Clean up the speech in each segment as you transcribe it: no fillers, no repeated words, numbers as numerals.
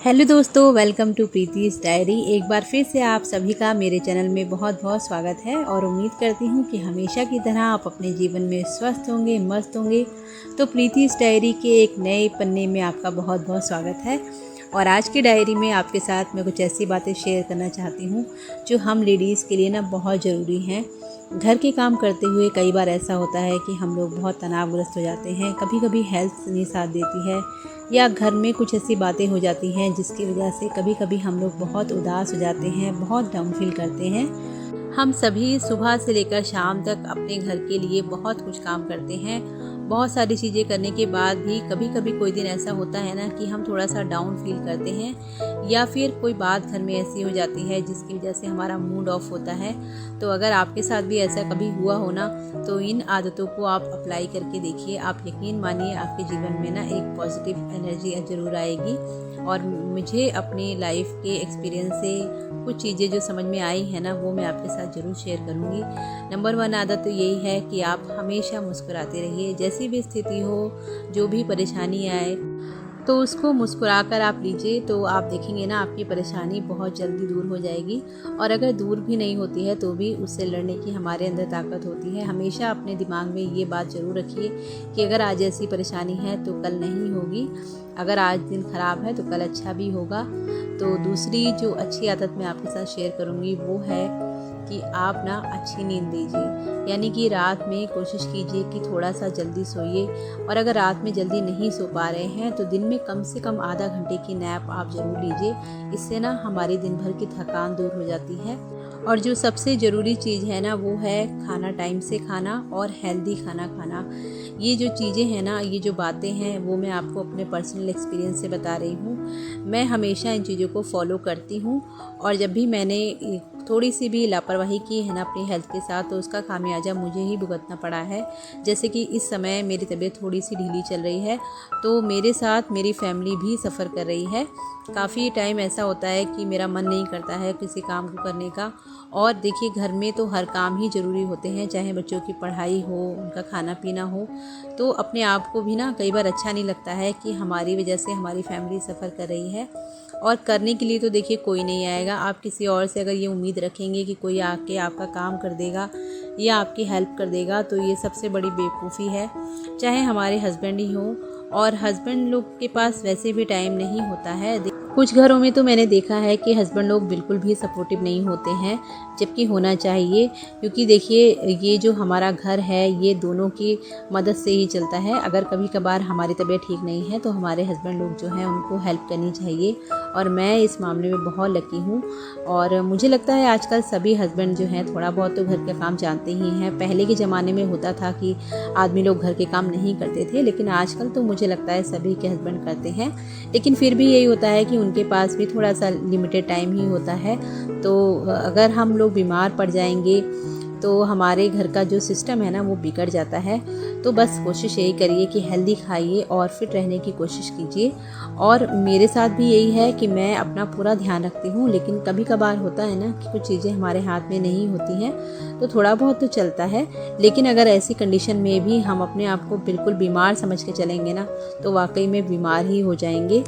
Hello दोस्तों, welcome to प्रीति's diary. एक बार फिर से आप सभी का मेरे चैनल में बहुत बहुत स्वागत है और उम्मीद करती हूँ कि हमेशा की तरह आप अपने जीवन में स्वस्थ होंगे, मस्त होंगे। तो प्रीति's डायरी के एक नए पन्ने में आपका बहुत बहुत स्वागत है। और आज की डायरी में आपके साथ मैं कुछ ऐसी बातें शेयर करना चाहती हूँ जो हम लेडीज़ के लिए बहुत ज़रूरी हैं। घर के काम करते हुए कई बार ऐसा होता है कि हम लोग बहुत तनावग्रस्त हो जाते हैं, कभी कभी हेल्थ नहीं साथ देती है या घर में कुछ ऐसी बातें हो जाती हैं जिसकी वजह से कभी कभी हम लोग बहुत उदास हो जाते हैं, बहुत डाउन फील करते हैं। हम सभी सुबह से लेकर शाम तक अपने घर के लिए बहुत कुछ काम करते हैं। बहुत सारी चीज़ें करने के बाद भी कभी कभी कोई दिन ऐसा होता है ना कि हम थोड़ा सा डाउन फील करते हैं या फिर कोई बात घर में ऐसी हो जाती है जिसकी वजह से हमारा मूड ऑफ होता है। तो अगर आपके साथ भी ऐसा कभी हुआ हो ना, तो इन आदतों को आप अप्लाई करके देखिए। आप यकीन मानिए आपके जीवन में ना एक पॉजिटिव एनर्जी ज़रूर आएगी। और मुझे अपनी लाइफ के एक्सपीरियंस से कुछ चीज़ें जो समझ में आई है ना, वो मैं आपके साथ ज़रूर शेयर करूँगी। नंबर 1 आदत तो यही है कि आप हमेशा मुस्कुराते रहिए। जैसी भी स्थिति हो, जो भी परेशानी आए, तो उसको मुस्कुराकर आप लीजिए, तो आप देखेंगे ना आपकी परेशानी बहुत जल्दी दूर हो जाएगी। और अगर दूर भी नहीं होती है तो भी उससे लड़ने की हमारे अंदर ताकत होती है। हमेशा अपने दिमाग में ये बात ज़रूर रखिए कि अगर आज ऐसी परेशानी है तो कल नहीं होगी, अगर आज दिन ख़राब है तो कल अच्छा भी होगा। तो दूसरी जो अच्छी आदत मैं आपके साथ शेयर करूँगी वो है कि आप ना अच्छी नींद लीजिए। यानी कि रात में कोशिश कीजिए कि थोड़ा सा जल्दी सोइए। और अगर रात में जल्दी नहीं सो पा रहे हैं तो दिन में कम से कम आधा घंटे की नैप आप ज़रूर लीजिए। इससे ना हमारी दिन भर की थकान दूर हो जाती है। और जो सबसे ज़रूरी चीज़ है ना, वो है खाना टाइम से खाना और हेल्दी खाना खाना। ये जो चीज़ें हैं ना, ये जो बातें हैं, वो मैं आपको अपने पर्सनल एक्सपीरियंस से बता रही हूँ। मैं हमेशा इन चीज़ों को फॉलो करती हूँ। और जब भी मैंने थोड़ी सी भी लापरवाही की है ना अपनी हेल्थ के साथ, तो उसका खामियाजा मुझे ही भुगतना पड़ा है। जैसे कि इस समय मेरी तबीयत थोड़ी सी ढीली चल रही है, तो मेरे साथ मेरी फैमिली भी सफ़र कर रही है। काफ़ी टाइम ऐसा होता है कि मेरा मन नहीं करता है किसी काम को करने का। और देखिए, घर में तो हर काम ही ज़रूरी होते हैं, चाहे बच्चों की पढ़ाई हो, उनका खाना पीना हो। तो अपने आप को भी ना कई बार अच्छा नहीं लगता है कि हमारी वजह से हमारी फैमिली सफ़र कर रही है। और करने के लिए तो देखिए कोई नहीं आएगा। आप किसी और से अगर ये उम्मीद रखेंगे कि कोई आके आपका काम कर देगा या आपकी हेल्प कर देगा, तो ये सबसे बड़ी बेवकूफ़ी है। चाहे हमारे हस्बैंड ही हों, और हस्बैंड लोग के पास वैसे भी टाइम नहीं होता है। कुछ घरों में तो मैंने देखा है कि हस्बैंड लोग बिल्कुल भी सपोर्टिव नहीं होते हैं, जबकि होना चाहिए। क्योंकि देखिए, ये जो हमारा घर है ये दोनों की मदद से ही चलता है। अगर कभी कभार हमारी तबीयत ठीक नहीं है तो हमारे हस्बैंड लोग जो हैं उनको हेल्प करनी चाहिए। और मैं इस मामले में बहुत लकी हूँ। और मुझे लगता है आजकल सभी हस्बैंड जो हैं थोड़ा बहुत तो घर का काम जानते ही हैं। पहले के ज़माने में होता था कि आदमी लोग घर के काम नहीं करते थे, लेकिन आजकल तो मुझे लगता है सभी के हस्बैंड करते हैं। लेकिन फिर भी यही होता है कि उनके पास भी थोड़ा सा लिमिटेड टाइम ही होता है। तो अगर हम लोग बीमार पड़ जाएंगे तो हमारे घर का जो सिस्टम है ना, वो बिगड़ जाता है। तो बस कोशिश यही करिए कि हेल्दी खाइए और फिट रहने की कोशिश कीजिए। और मेरे साथ भी यही है कि मैं अपना पूरा ध्यान रखती हूँ, लेकिन कभी कभार होता है ना कि कुछ चीज़ें हमारे हाथ में नहीं होती हैं, तो थोड़ा बहुत तो चलता है। लेकिन अगर ऐसी कंडीशन में भी हम अपने आप को बिल्कुल बीमार समझ के चलेंगे ना, तो वाकई में बीमार ही हो जाएंगे।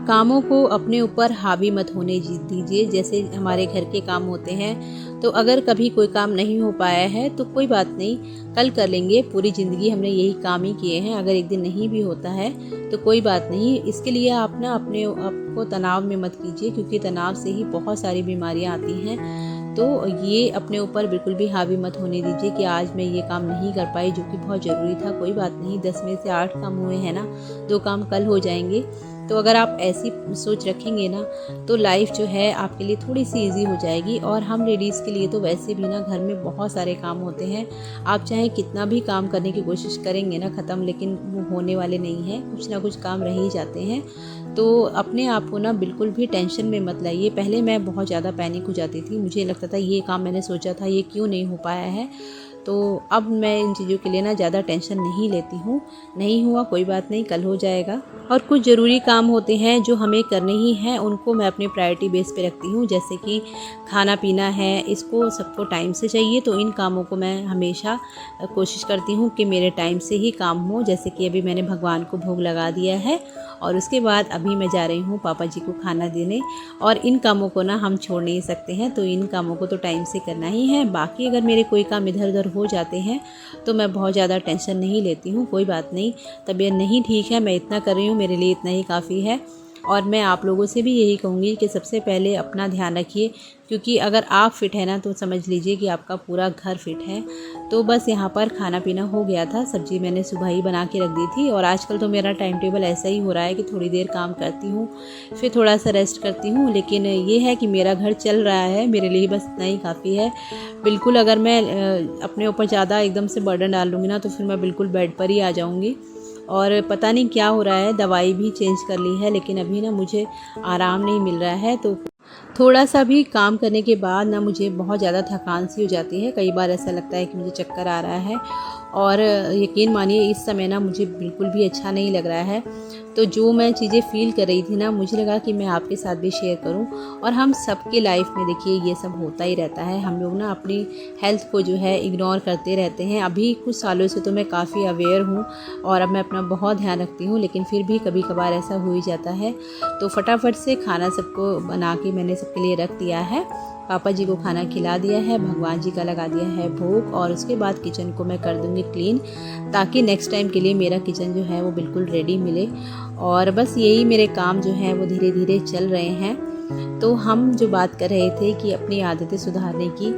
कामों को अपने ऊपर हावी मत होने दीजिए। जैसे हमारे घर के काम होते हैं, तो अगर कभी कोई काम नहीं हो पाया है तो कोई बात नहीं, कल कर लेंगे। पूरी ज़िंदगी हमने यही काम ही किए हैं। अगर एक दिन नहीं भी होता है तो कोई बात नहीं। इसके लिए आप ना अपने आपको तनाव में मत कीजिए, क्योंकि तनाव से ही बहुत सारी बीमारियां आती हैं। तो ये अपने ऊपर बिल्कुल भी हावी मत होने दीजिए कि आज मैं ये काम नहीं कर पाई जो कि बहुत ज़रूरी था। कोई बात नहीं, 10 में से 8 काम हुए हैं ना, 2 काम कल हो जाएंगे। तो अगर आप ऐसी सोच रखेंगे ना, तो लाइफ जो है आपके लिए थोड़ी सी इजी हो जाएगी। और हम लेडीज़ के लिए तो वैसे भी ना घर में बहुत सारे काम होते हैं। आप चाहे कितना भी काम करने की कोशिश करेंगे ना ख़त्म, लेकिन वो होने वाले नहीं हैं। कुछ ना कुछ काम रह ही जाते हैं। तो अपने आप को ना बिल्कुल भी टेंशन में मत लाइए। पहले मैं बहुत ज़्यादा पैनिक हो जाती थी, मुझे लगता था ये काम मैंने सोचा था ये क्यों नहीं हो पाया है। तो अब मैं इन चीज़ों के लिए ना ज़्यादा टेंशन नहीं लेती हूँ। नहीं हुआ कोई बात नहीं, कल हो जाएगा। और कुछ ज़रूरी काम होते हैं जो हमें करने ही हैं, उनको मैं अपनी प्रायोरिटी बेस पे रखती हूँ। जैसे कि खाना पीना है, इसको सबको टाइम से चाहिए, तो इन कामों को मैं हमेशा कोशिश करती हूँ कि मेरे टाइम से ही काम हो। जैसे कि अभी मैंने भगवान को भोग लगा दिया है और उसके बाद अभी मैं जा रही हूँ पापा जी को खाना देने। और इन कामों को ना हम छोड़ नहीं सकते हैं, तो इन कामों को तो टाइम से करना ही है। बाकी अगर मेरे कोई काम इधर उधर हो जाते हैं तो मैं बहुत ज़्यादा टेंशन नहीं लेती हूँ। कोई बात नहीं, तबीयत नहीं ठीक है, मैं इतना कर रही हूँ, मेरे लिए इतना ही काफ़ी है। और मैं आप लोगों से भी यही कहूँगी कि सबसे पहले अपना ध्यान रखिए, क्योंकि अगर आप फिट है ना तो समझ लीजिए कि आपका पूरा घर फिट है। तो बस यहाँ पर खाना पीना हो गया था, सब्ज़ी मैंने सुबह ही बना के रख दी थी। और आजकल तो मेरा टाइम टेबल ऐसा ही हो रहा है कि थोड़ी देर काम करती हूँ, फिर थोड़ा सा रेस्ट करती हूँ। लेकिन ये है कि मेरा घर चल रहा है, मेरे लिए बस इतना ही काफ़ी है। बिल्कुल अगर मैं अपने ऊपर ज़्यादा एकदम से बर्डन डाल लूँगी ना तो फिर मैं बिल्कुल बेड पर ही आ जाऊँगी। और पता नहीं क्या हो रहा है, दवाई भी चेंज कर ली है लेकिन अभी ना मुझे आराम नहीं मिल रहा है। तो थोड़ा सा भी काम करने के बाद ना मुझे बहुत ज़्यादा थकान सी हो जाती है। कई बार ऐसा लगता है कि मुझे चक्कर आ रहा है। और यकीन मानिए इस समय ना मुझे बिल्कुल भी अच्छा नहीं लग रहा है। तो जो मैं चीज़ें फ़ील कर रही थी ना, मुझे लगा कि मैं आपके साथ भी शेयर करूं। और हम सबके लाइफ में देखिए ये सब होता ही रहता है। हम लोग ना अपनी हेल्थ को जो है इग्नोर करते रहते हैं। अभी कुछ सालों से तो मैं काफ़ी अवेयर हूँ और अब मैं अपना बहुत ध्यान रखती हूँ, लेकिन फिर भी कभी कभार ऐसा हो ही जाता है। तो फटाफट से खाना सबको बना के मैंने सबके लिए रख दिया है। पापा जी को खाना खिला दिया है, भगवान जी का लगा दिया है भोग, और उसके बाद किचन को मैं कर दूंगी क्लीन, ताकि नेक्स्ट टाइम के लिए मेरा किचन जो है वो बिल्कुल रेडी मिले। और बस यही मेरे काम जो हैं वो धीरे धीरे चल रहे हैं। तो हम जो बात कर रहे थे कि अपनी आदतें सुधारने की,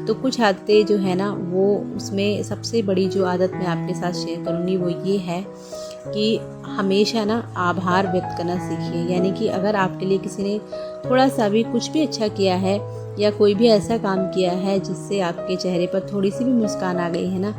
तो कुछ आदतें जो है ना वो, उसमें सबसे बड़ी जो आदत मैं आपके साथ शेयर करूँगी वो ये है कि हमेशा ना आभार व्यक्त करना सीखिए। यानी कि अगर आपके लिए किसी ने थोड़ा सा भी कुछ भी अच्छा किया है या कोई भी ऐसा काम किया है जिससे आपके चेहरे पर थोड़ी सी भी मुस्कान आ गई है ना,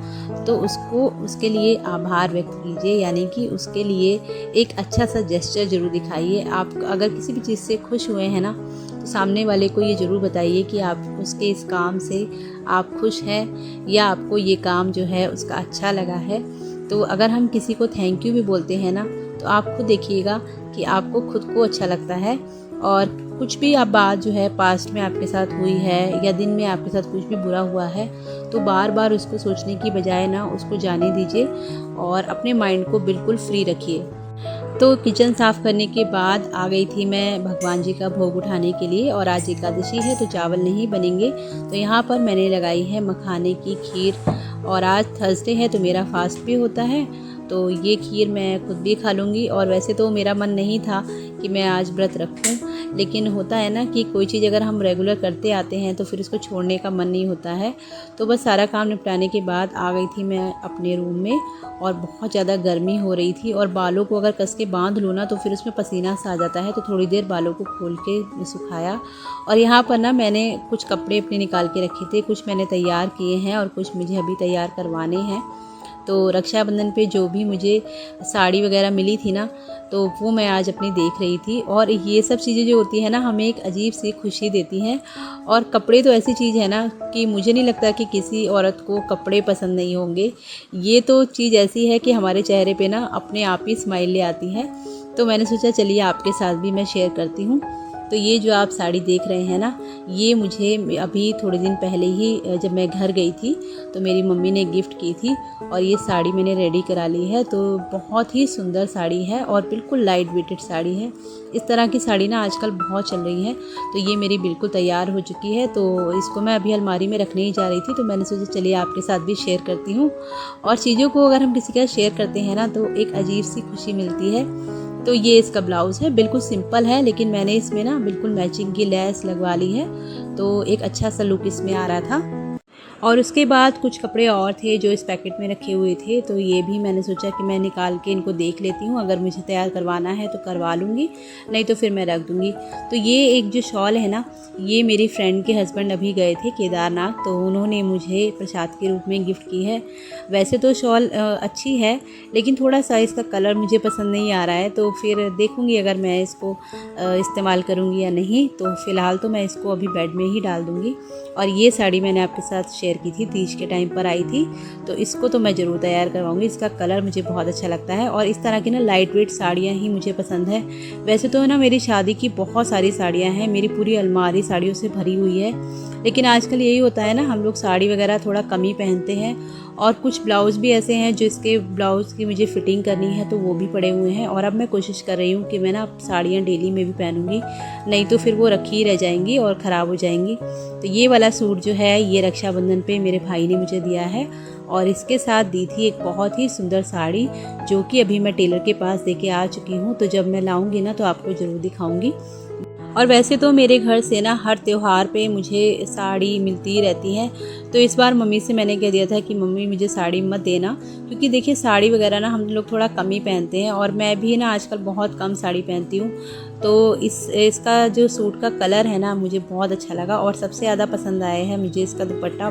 तो उसके लिए आभार व्यक्त कीजिए। यानी कि उसके लिए एक अच्छा सा जेस्चर ज़रूर दिखाइए। आप अगर किसी भी चीज़ से खुश हुए हैं ना, तो सामने वाले को ये ज़रूर बताइए कि आप उसके इस काम से आप खुश हैं या आपको ये काम जो है उसका अच्छा लगा है। तो अगर हम किसी को थैंक यू भी बोलते हैं ना, तो आप खुद देखिएगा कि आपको खुद को अच्छा लगता है। और कुछ भी आप बात जो है पास्ट में आपके साथ हुई है या दिन में आपके साथ कुछ भी बुरा हुआ है, तो बार बार उसको सोचने की बजाय ना उसको जाने दीजिए और अपने माइंड को बिल्कुल फ्री रखिए। तो किचन साफ़ करने के बाद आ गई थी मैं भगवान जी का भोग उठाने के लिए। और आज एकादशी है तो चावल नहीं बनेंगे, तो यहाँ पर मैंने लगाई है मखाने की खीर। और आज थर्सडे है तो मेरा फास्ट भी होता है, तो ये खीर मैं खुद भी खा लूँगी। और वैसे तो मेरा मन नहीं था कि मैं आज व्रत रखूँ, लेकिन होता है ना कि कोई चीज़ अगर हम रेगुलर करते आते हैं तो फिर उसको छोड़ने का मन नहीं होता है। तो बस सारा काम निपटाने के बाद आ गई थी मैं अपने रूम में, और बहुत ज़्यादा गर्मी हो रही थी। और बालों को अगर कस के बांध लो ना तो फिर उसमें पसीना सा आ जाता है, तो थोड़ी देर बालों को खोल के सुखाया। और यहाँ पर ना मैंने कुछ कपड़े अपने निकाल के रखे थे, कुछ मैंने तैयार किए हैं और कुछ मुझे अभी तैयार करवाने हैं। तो रक्षाबंधन पे जो भी मुझे साड़ी वगैरह मिली थी ना, तो वो मैं आज अपनी देख रही थी। और ये सब चीज़ें जो होती है ना, हमें एक अजीब सी खुशी देती हैं। और कपड़े तो ऐसी चीज़ है ना कि मुझे नहीं लगता कि किसी औरत को कपड़े पसंद नहीं होंगे। ये तो चीज़ ऐसी है कि हमारे चेहरे पे ना अपने आप ही स्माइल ले आती है। तो मैंने सोचा चलिए आपके साथ भी मैं शेयर करती हूँ। तो ये जो आप साड़ी देख रहे हैं ना, ये मुझे अभी थोड़े दिन पहले ही जब मैं घर गई थी तो मेरी मम्मी ने गिफ्ट की थी, और ये साड़ी मैंने रेडी करा ली है। तो बहुत ही सुंदर साड़ी है और बिल्कुल लाइट वेटेड साड़ी है। इस तरह की साड़ी ना आजकल बहुत चल रही है। तो ये मेरी बिल्कुल तैयार हो चुकी है, तो इसको मैं अभी अलमारी में रखने ही जा रही थी। तो मैंने सोचा चलिए आपके साथ भी शेयर करती हूँ। और चीज़ों को अगर हम किसी का शेयर करते हैं ना तो एक अजीब सी खुशी मिलती है। तो ये इसका ब्लाउज़ है, बिल्कुल सिंपल है, लेकिन मैंने इसमें ना बिल्कुल मैचिंग की लेस लगवा ली है, तो एक अच्छा सा लुक इसमें आ रहा था। और उसके बाद कुछ कपड़े और थे जो इस पैकेट में रखे हुए थे, तो ये भी मैंने सोचा कि मैं निकाल के इनको देख लेती हूँ। अगर मुझे तैयार करवाना है तो करवा लूँगी, नहीं तो फिर मैं रख दूँगी। तो ये एक जो शॉल है ना, ये मेरी फ्रेंड के हस्बैंड अभी गए थे केदारनाथ, तो उन्होंने मुझे प्रसाद के रूप में गिफ्ट की है। वैसे तो शॉल अच्छी है, लेकिन थोड़ा सा इसका कलर मुझे पसंद नहीं आ रहा है, तो फिर देखूँगी अगर मैं इसको इस्तेमाल करूँगी या नहीं। तो फ़िलहाल तो मैं इसको अभी बेड में ही डाल दूँगी। और ये साड़ी मैंने आपके साथ शेयर शेयर की थी, तीज के टाइम पर आई थी, तो इसको तो मैं ज़रूर तैयार करवाऊँगी। इसका कलर मुझे बहुत अच्छा लगता है और इस तरह की ना लाइट वेट साड़ियाँ ही मुझे पसंद है। वैसे तो ना मेरी शादी की बहुत सारी साड़ियाँ हैं, मेरी पूरी अलमारी साड़ियों से भरी हुई है, लेकिन आजकल यही होता है ना, हम लोग साड़ी वगैरह थोड़ा कम ही पहनते हैं और कुछ ब्लाउज़ भी ऐसे हैं जिसके ब्लाउज़ की मुझे फ़िटिंग करनी है, तो वो भी पड़े हुए हैं। और अब मैं कोशिश कर रही हूँ कि मैं ना साड़ियाँ डेली में भी पहनूँगी, नहीं तो फिर वो रखी ही रह जाएंगी और ख़राब हो जाएंगी। तो ये वाला सूट जो है ये रक्षाबंधन पे मेरे भाई ने मुझे दिया है और इसके साथ दी थी एक बहुत ही सुंदर साड़ी, जो कि अभी मैं टेलर के पास दे के आ चुकी हूँ। तो जब मैं लाऊँगी ना तो आपको ज़रूर दिखाऊँगी। और वैसे तो मेरे घर से ना हर त्यौहार पे मुझे साड़ी मिलती ही रहती है, तो इस बार मम्मी से मैंने कह दिया था कि मम्मी मुझे साड़ी मत देना, क्योंकि देखिए साड़ी वगैरह ना हम लोग थोड़ा कम ही पहनते हैं और मैं भी ना आजकल बहुत कम साड़ी पहनती हूँ। तो इसका जो सूट का कलर है ना मुझे बहुत अच्छा लगा और सबसे ज़्यादा पसंद आया है मुझे इसका दुपट्टा।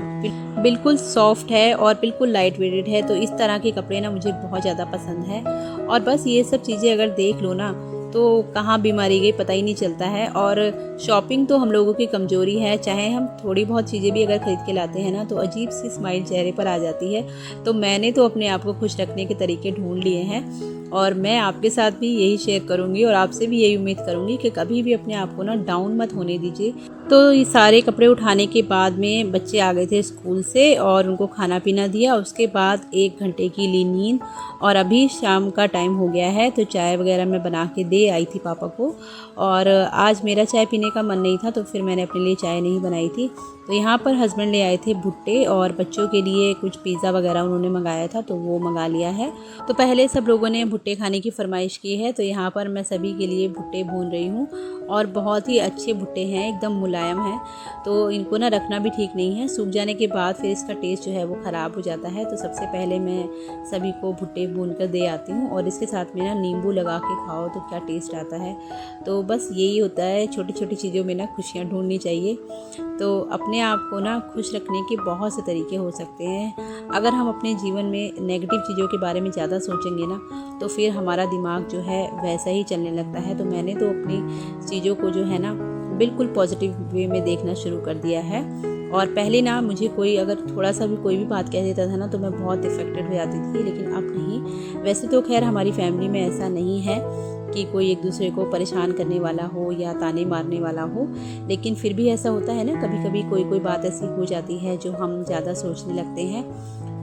बिल्कुल सॉफ्ट है और बिल्कुल लाइट वेटेड है, तो इस तरह के कपड़े ना मुझे बहुत ज़्यादा पसंद है। और बस ये सब चीज़ें अगर देख लो ना तो कहाँ बीमारी गई पता ही नहीं चलता है। और शॉपिंग तो हम लोगों की कमज़ोरी है, चाहे हम थोड़ी बहुत चीज़ें भी अगर ख़रीद के लाते हैं ना तो अजीब सी स्माइल चेहरे पर आ जाती है। तो मैंने तो अपने आप को खुश रखने के तरीके ढूंढ लिए हैं और मैं आपके साथ भी यही शेयर करूंगी और आपसे भी यही उम्मीद करूंगी कि कभी भी अपने आप को ना डाउन मत होने दीजिए। तो ये सारे कपड़े उठाने के बाद में बच्चे आ गए थे स्कूल से और उनको खाना पीना दिया, उसके बाद 1 घंटे की ली नींद और अभी शाम का टाइम हो गया है। तो चाय वगैरह मैं बना के दे आई थी पापा को और आज मेरा चाय पीने का मन नहीं था तो फिर मैंने अपने लिए चाय नहीं बनाई थी। तो यहाँ पर हस्बैंड ले आए थे भुट्टे और बच्चों के लिए कुछ पिज़्ज़ा वगैरह उन्होंने मंगाया था तो वो मंगा लिया है। तो पहले सब लोगों ने भुट्टे खाने की फरमाइश की है, तो यहाँ पर मैं सभी के लिए भुट्टे भून रही हूँ और बहुत ही अच्छे भुट्टे हैं, एकदम मुलायम हैं। तो इनको ना रखना भी ठीक नहीं है, सूख जाने के बाद फिर इसका टेस्ट जो है वो ख़राब हो जाता है। तो सबसे पहले मैं सभी को भुट्टे भून कर दे आती हूँ और इसके साथ में ना नींबू लगा के खाओ तो क्या टेस्ट आता है। तो बस यही होता है, छोटी छोटी चीज़ों में ना खुशियाँ ढूंढनी चाहिए। तो अपने आप को ना खुश रखने के बहुत से तरीके हो सकते हैं। अगर हम अपने जीवन में नेगेटिव चीज़ों के बारे में ज़्यादा सोचेंगे ना तो फिर हमारा दिमाग जो है वैसा ही चलने लगता है। तो मैंने तो अपनी चीज़ों को जो है ना बिल्कुल पॉजिटिव वे में देखना शुरू कर दिया है। और पहले ना मुझे कोई अगर थोड़ा सा भी कोई भी बात कह देता था ना तो मैं बहुत इफेक्टेड हो जाती थी, लेकिन अब नहीं। वैसे तो खैर हमारी फैमिली में ऐसा नहीं है कि कोई एक दूसरे को परेशान करने वाला हो या ताने मारने वाला हो, लेकिन फिर भी ऐसा होता है ना कभी कभी कोई बात ऐसी हो जाती है जो हम ज़्यादा सोचने लगते हैं,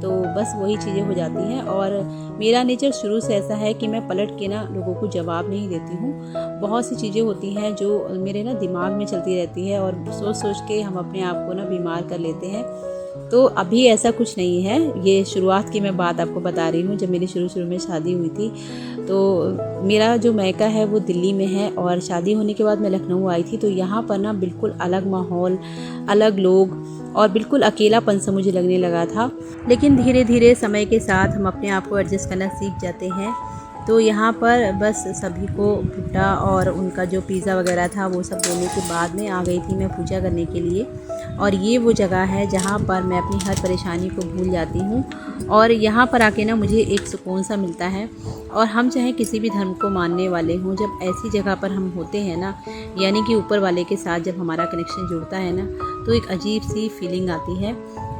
तो बस वही चीज़ें हो जाती हैं। और मेरा नेचर शुरू से ऐसा है कि मैं पलट के ना लोगों को जवाब नहीं देती हूँ। बहुत सी चीज़ें होती हैं जो मेरे ना दिमाग में चलती रहती है और सोच सोच के हम अपने आप को ना बीमार कर लेते हैं। तो अभी ऐसा कुछ नहीं है, ये शुरुआत की मैं बात आपको बता रही हूँ। जब मेरी शुरू में शादी हुई थी तो मेरा जो मायका है वो दिल्ली में है और शादी होने के बाद मैं लखनऊ आई थी। तो यहाँ पर ना बिल्कुल अलग माहौल, अलग लोग और बिल्कुल अकेलापन सा मुझे लगने लगा था। लेकिन धीरे धीरे समय के साथ हम अपने आप को एडजस्ट करना सीख जाते हैं। तो यहाँ पर बस सभी को भुट्टा और उनका जो पिज़्ज़ा वगैरह था वो सब देने के बाद में आ गई थी मैं पूजा करने के लिए। और ये वो जगह है जहाँ पर मैं अपनी हर परेशानी को भूल जाती हूँ और यहाँ पर आके ना मुझे एक सुकून सा मिलता है। और हम चाहे किसी भी धर्म को मानने वाले हों, जब ऐसी जगह पर हम होते हैं ना, यानी कि ऊपर वाले के साथ जब हमारा कनेक्शन जुड़ता है ना, तो एक अजीब सी फीलिंग आती है।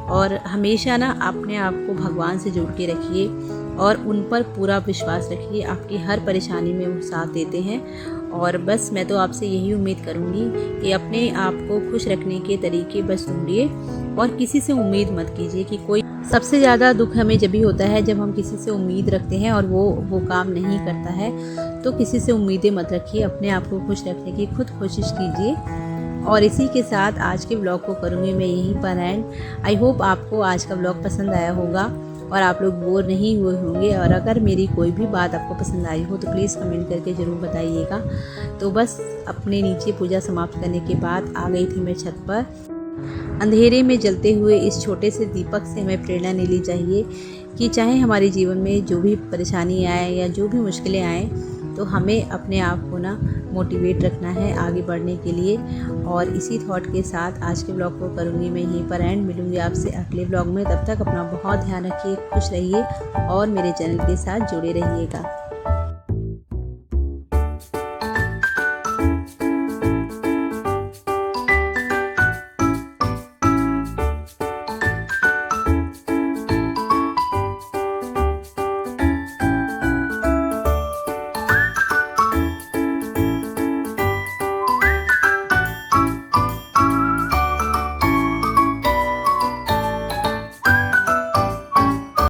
और हमेशा ना अपने आप को भगवान से जोड़ के रखिए और उन पर पूरा विश्वास रखिए, आपकी हर परेशानी में वो साथ देते हैं। और बस मैं तो आपसे यही उम्मीद करूँगी कि अपने आप को खुश रखने के तरीके बस ढूंढिए और किसी से उम्मीद मत कीजिए कि कोई। सबसे ज़्यादा दुख हमें जब भी होता है जब हम किसी से उम्मीद रखते हैं और वो काम नहीं करता है। तो किसी से उम्मीदें मत रखिए, अपने आप को खुश रखने की खुद कोशिश कीजिए। और इसी के साथ आज के ब्लॉग को करूँगी मैं यहीं पर एंड। आई होप आपको आज का ब्लॉग पसंद आया होगा और आप लोग बोर नहीं हुए होंगे। और अगर मेरी कोई भी बात आपको पसंद आई हो तो प्लीज़ कमेंट करके ज़रूर बताइएगा। तो बस अपने नीचे पूजा समाप्त करने के बाद आ गई थी मैं छत पर। अंधेरे में जलते हुए इस छोटे से दीपक से हमें प्रेरणा लेनी चाहिए कि चाहे हमारे जीवन में जो भी परेशानी आए या जो भी मुश्किलें आएँ, तो हमें अपने आप को ना मोटिवेट रखना है आगे बढ़ने के लिए। और इसी थॉट के साथ आज के ब्लॉग को करूँगी मैं यहीं पर एंड। मिलूँगी आपसे अगले ब्लॉग में, तब तक अपना बहुत ध्यान रखिए, खुश रहिए और मेरे चैनल के साथ जुड़े रहिएगा।